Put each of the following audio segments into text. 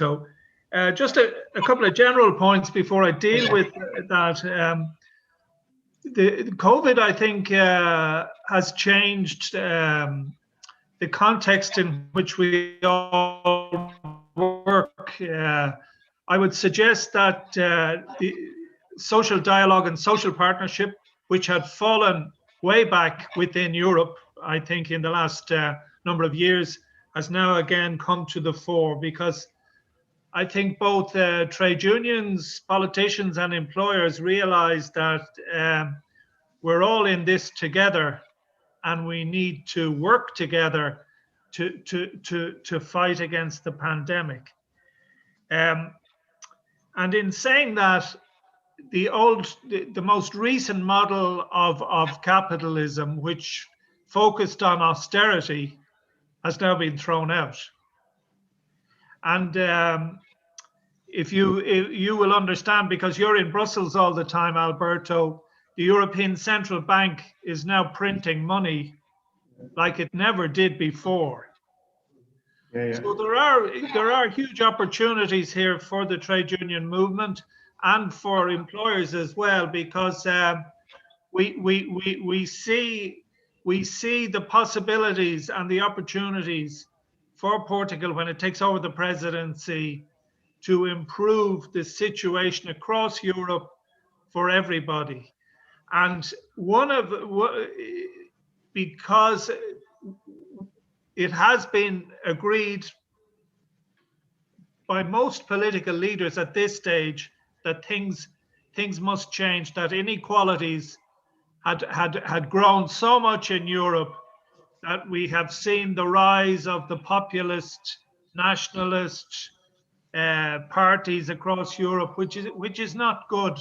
Alberto. Just a couple of general points before I deal with that. The COVID, I think, has changed the context in which we all work. I would suggest that the social dialogue and social partnership, which had fallen way back within Europe, I think in the last number of years, has now again come to the fore, because I think both trade unions, politicians and employers realize that we're all in this together, and we need to work together to fight against the pandemic. And in saying that, the most recent model of capitalism, which focused on austerity, has now been thrown out. And if you will understand, because you're in Brussels all the time, Alberto, the European Central Bank is now printing money like it never did before. So there are huge opportunities here for the trade union movement and for employers as well, because we see the possibilities and the opportunities for Portugal when it takes over the presidency to improve the situation across Europe for everybody. And because it has been agreed by most political leaders at this stage that things must change, that inequalities had grown so much in Europe that we have seen the rise of the populist, nationalist parties across Europe, which is not good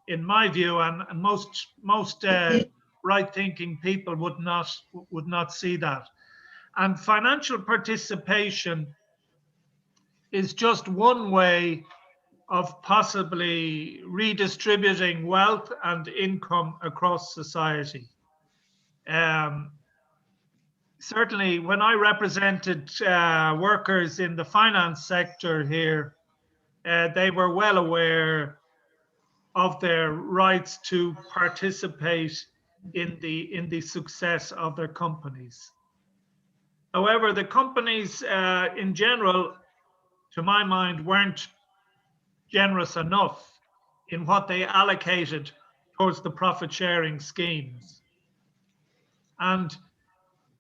in my view, and most right-thinking people would not see that. And financial participation is just one way of possibly redistributing wealth and income across society. Certainly, when I represented workers in the finance sector here, they were well aware of their rights to participate in the success of their companies. However, the companies in general, to my mind, weren't generous enough in what they allocated towards the profit sharing schemes. And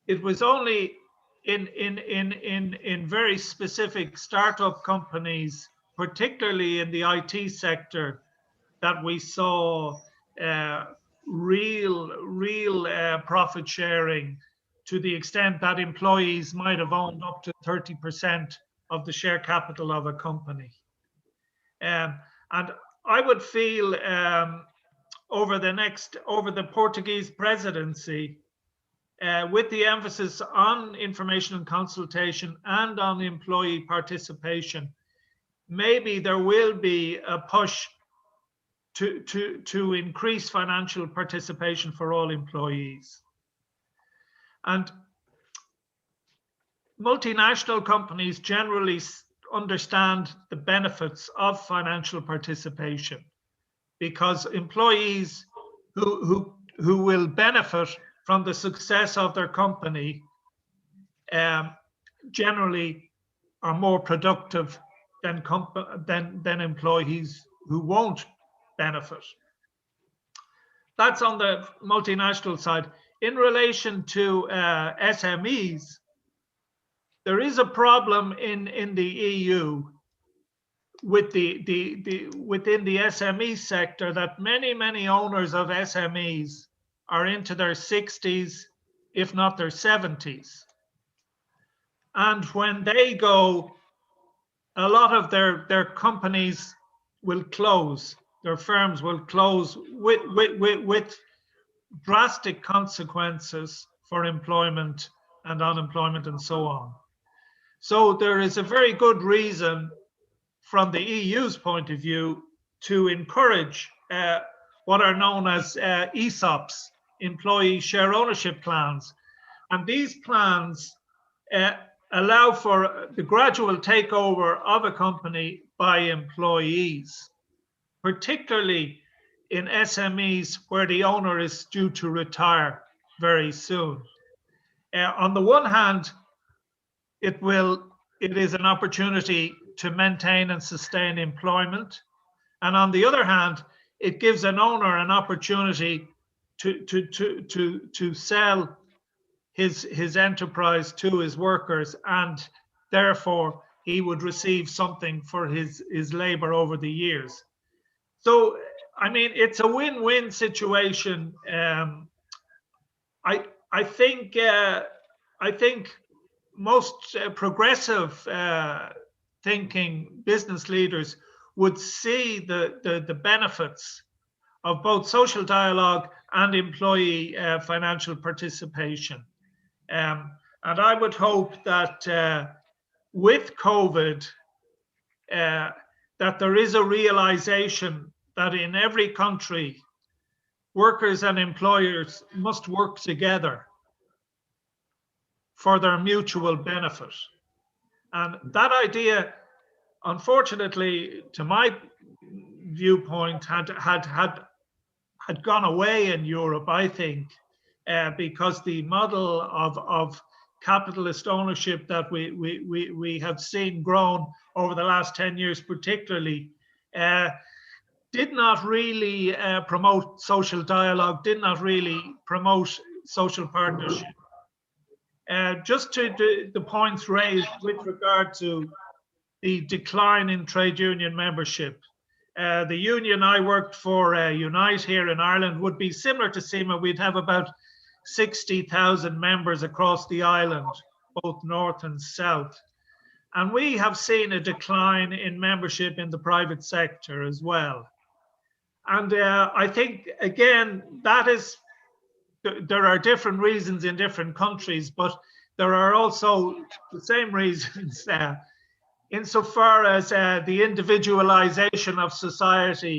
it was only in very specific startup companies, particularly in the IT sector, that we saw real profit sharing, to the extent that employees might have owned up to 30% of the share capital of a company. And I would feel over the Portuguese presidency, with the emphasis on information and consultation and on employee participation, maybe there will be a push to increase financial participation for all employees. And multinational companies generally understand the benefits of financial participation, because employees who will benefit from the success of their company generally are more productive than employees who won't benefit. That's on the multinational side. In relation to SMEs, there is a problem in the EU with within the SME sector, that many owners of SMEs are into their 60s, if not their 70s. And when they go, a lot of their companies will close, their firms will close with drastic consequences for employment and unemployment and so on. So there is a very good reason from the EU's point of view to encourage what are known as ESOPs, employee share ownership plans. And these plans allow for the gradual takeover of a company by employees, particularly in SMEs where the owner is due to retire very soon. On the one hand, it is an opportunity to maintain and sustain employment, and on the other hand, it gives an owner an opportunity to sell his enterprise to his workers, and therefore he would receive something for his labor over the years. So, I mean, it's a win-win situation. I think most progressive thinking business leaders would see the benefits of both social dialogue and employee financial participation. And I would hope that with COVID, that there is a realization that in every country, workers and employers must work together for their mutual benefit. And that idea, unfortunately, to my viewpoint, had gone away in Europe, I think, because the model of capitalist ownership that we have seen grown over the last 10 years particularly, did not really promote social dialogue, did not really promote social partnership. Just to the points raised with regard to the decline in trade union membership. The union I worked for, Unite here in Ireland, would be similar to SEMA. We'd have about 60,000 members across the island, both north and south. And we have seen a decline in membership in the private sector as well. And I think, again, there are different reasons in different countries, but there are also the same reasons insofar as the individualization of society